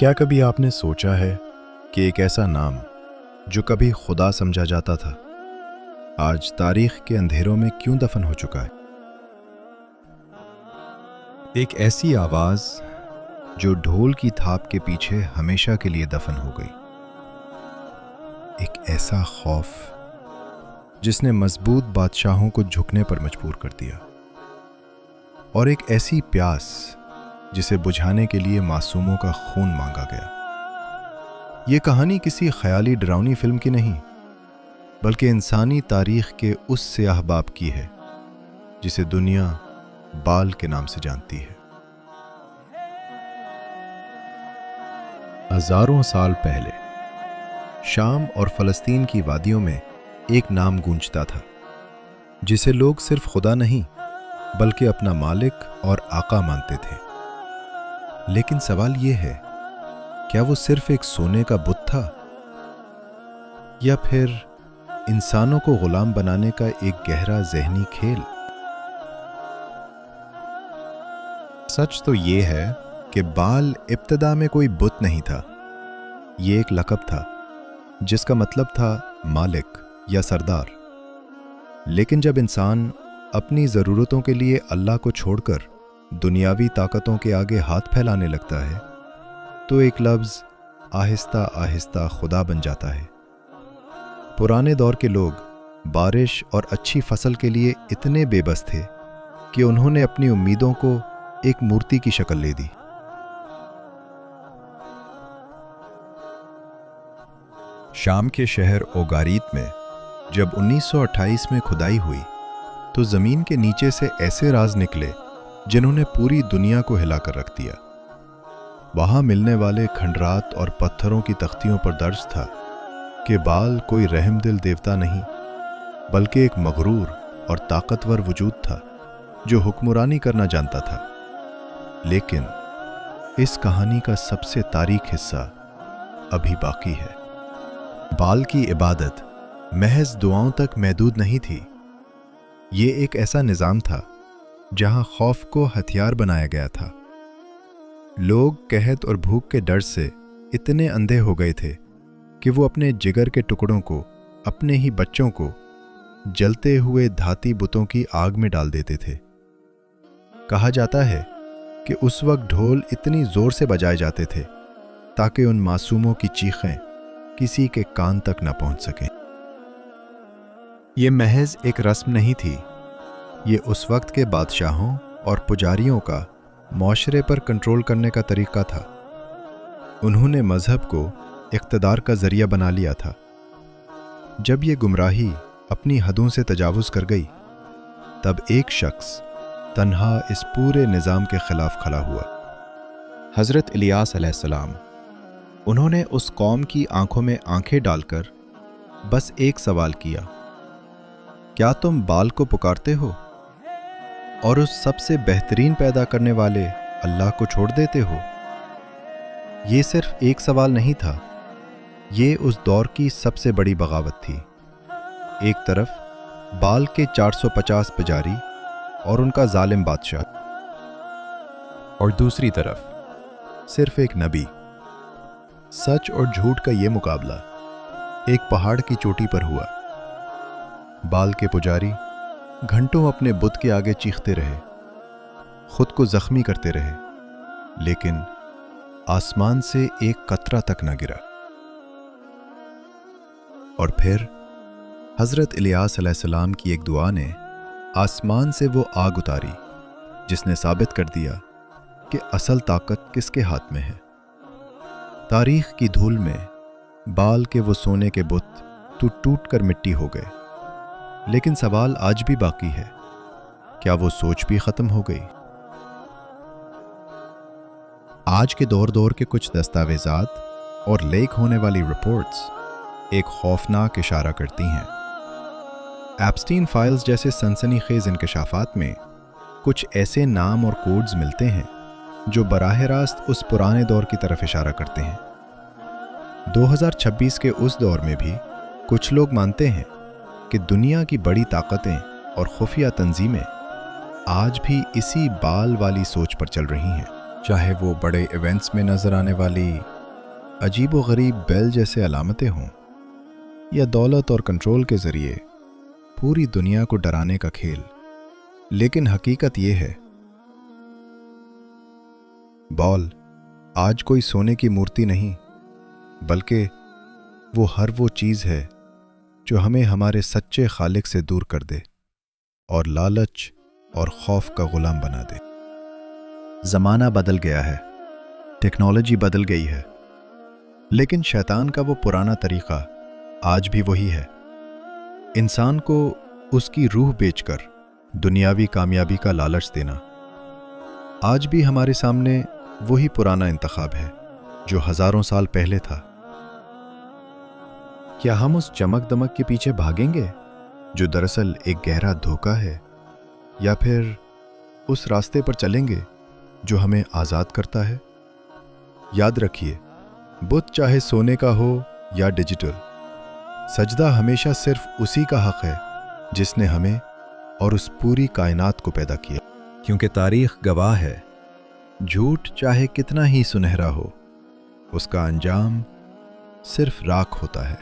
کیا کبھی آپ نے سوچا ہے کہ ایک ایسا نام جو کبھی خدا سمجھا جاتا تھا آج تاریخ کے اندھیروں میں کیوں دفن ہو چکا ہے؟ ایک ایسی آواز جو ڈھول کی تھاپ کے پیچھے ہمیشہ کے لیے دفن ہو گئی، ایک ایسا خوف جس نے مضبوط بادشاہوں کو جھکنے پر مجبور کر دیا، اور ایک ایسی پیاس جسے بجھانے کے لیے معصوموں کا خون مانگا گیا۔ یہ کہانی کسی خیالی ڈراؤنی فلم کی نہیں، بلکہ انسانی تاریخ کے اس سیاہ باب کی ہے جسے دنیا بال کے نام سے جانتی ہے۔ ہزاروں سال پہلے شام اور فلسطین کی وادیوں میں ایک نام گونجتا تھا جسے لوگ صرف خدا نہیں بلکہ اپنا مالک اور آقا مانتے تھے۔ لیکن سوال یہ ہے، کیا وہ صرف ایک سونے کا بت تھا، یا پھر انسانوں کو غلام بنانے کا ایک گہرا ذہنی کھیل؟ سچ تو یہ ہے کہ بال ابتدا میں کوئی بت نہیں تھا، یہ ایک لقب تھا جس کا مطلب تھا مالک یا سردار۔ لیکن جب انسان اپنی ضرورتوں کے لیے اللہ کو چھوڑ کر دنیاوی طاقتوں کے آگے ہاتھ پھیلانے لگتا ہے تو ایک لفظ آہستہ آہستہ خدا بن جاتا ہے۔ پرانے دور کے لوگ بارش اور اچھی فصل کے لیے اتنے بے بس تھے کہ انہوں نے اپنی امیدوں کو ایک مورتی کی شکل لے دی۔ شام کے شہر اوگاریت میں جب 1928 میں کھدائی ہوئی تو زمین کے نیچے سے ایسے راز نکلے جنہوں نے پوری دنیا کو ہلا کر رکھ دیا۔ وہاں ملنے والے کھنڈرات اور پتھروں کی تختیوں پر درج تھا کہ بال کوئی رحم دل دیوتا نہیں بلکہ ایک مغرور اور طاقتور وجود تھا جو حکمرانی کرنا جانتا تھا۔ لیکن اس کہانی کا سب سے تاریک حصہ ابھی باقی ہے۔ بال کی عبادت محض دعاؤں تک محدود نہیں تھی، یہ ایک ایسا نظام تھا جہاں خوف کو ہتھیار بنایا گیا تھا۔ لوگ قحط اور بھوک کے ڈر سے اتنے اندھے ہو گئے تھے کہ وہ اپنے جگر کے ٹکڑوں کو، اپنے ہی بچوں کو جلتے ہوئے دھاتی بتوں کی آگ میں ڈال دیتے تھے۔ کہا جاتا ہے کہ اس وقت ڈھول اتنی زور سے بجائے جاتے تھے تاکہ ان معصوموں کی چیخیں کسی کے کان تک نہ پہنچ سکیں۔ یہ محض ایک رسم نہیں تھی، یہ اس وقت کے بادشاہوں اور پجاریوں کا معاشرے پر کنٹرول کرنے کا طریقہ تھا۔ انہوں نے مذہب کو اقتدار کا ذریعہ بنا لیا تھا۔ جب یہ گمراہی اپنی حدوں سے تجاوز کر گئی تب ایک شخص تنہا اس پورے نظام کے خلاف کھڑا ہوا۔ حضرت الیاس علیہ السلام۔ انہوں نے اس قوم کی آنکھوں میں آنکھیں ڈال کر بس ایک سوال کیا، کیا تم بال کو پکارتے ہو اور اس سب سے بہترین پیدا کرنے والے اللہ کو چھوڑ دیتے ہو؟ یہ صرف ایک سوال نہیں تھا، یہ اس دور کی سب سے بڑی بغاوت تھی۔ ایک طرف بال کے 450 پجاری اور ان کا ظالم بادشاہ، اور دوسری طرف صرف ایک نبی۔ سچ اور جھوٹ کا یہ مقابلہ ایک پہاڑ کی چوٹی پر ہوا۔ بال کے پجاری گھنٹوں اپنے بت کے آگے چیختے رہے، خود کو زخمی کرتے رہے، لیکن آسمان سے ایک قطرہ تک نہ گرا۔ اور پھر حضرت الیاس علیہ السلام کی ایک دعا نے آسمان سے وہ آگ اتاری جس نے ثابت کر دیا کہ اصل طاقت کس کے ہاتھ میں ہے۔ تاریخ کی دھول میں بال کے وہ سونے کے بت تو ٹوٹ کر مٹی ہو گئے، لیکن سوال آج بھی باقی ہے، کیا وہ سوچ بھی ختم ہو گئی؟ آج کے دور کے کچھ دستاویزات اور لیک ہونے والی رپورٹس ایک خوفناک اشارہ کرتی ہیں۔ ایپسٹین فائلز جیسے سنسنی خیز انکشافات میں کچھ ایسے نام اور کوڈز ملتے ہیں جو براہ راست اس پرانے دور کی طرف اشارہ کرتے ہیں۔ 2026 کے اس دور میں بھی کچھ لوگ مانتے ہیں کہ دنیا کی بڑی طاقتیں اور خفیہ تنظیمیں آج بھی اسی بال والی سوچ پر چل رہی ہیں۔ چاہے وہ بڑے ایونٹس میں نظر آنے والی عجیب و غریب بیل جیسے علامتیں ہوں یا دولت اور کنٹرول کے ذریعے پوری دنیا کو ڈرانے کا کھیل، لیکن حقیقت یہ ہے بال آج کوئی سونے کی مورتی نہیں، بلکہ وہ چیز ہے جو ہمیں ہمارے سچے خالق سے دور کر دے اور لالچ اور خوف کا غلام بنا دے۔ زمانہ بدل گیا ہے، ٹیکنالوجی بدل گئی ہے، لیکن شیطان کا وہ پرانا طریقہ آج بھی وہی ہے، انسان کو اس کی روح بیچ کر دنیاوی کامیابی کا لالچ دینا۔ آج بھی ہمارے سامنے وہی پرانا انتخاب ہے جو ہزاروں سال پہلے تھا۔ کیا ہم اس چمک دمک کے پیچھے بھاگیں گے جو دراصل ایک گہرا دھوکہ ہے، یا پھر اس راستے پر چلیں گے جو ہمیں آزاد کرتا ہے؟ یاد رکھیے، بت چاہے سونے کا ہو یا ڈیجیٹل، سجدہ ہمیشہ صرف اسی کا حق ہے جس نے ہمیں اور اس پوری کائنات کو پیدا کیا، کیونکہ تاریخ گواہ ہے جھوٹ چاہے کتنا ہی سنہرا ہو، اس کا انجام صرف راکھ ہوتا ہے۔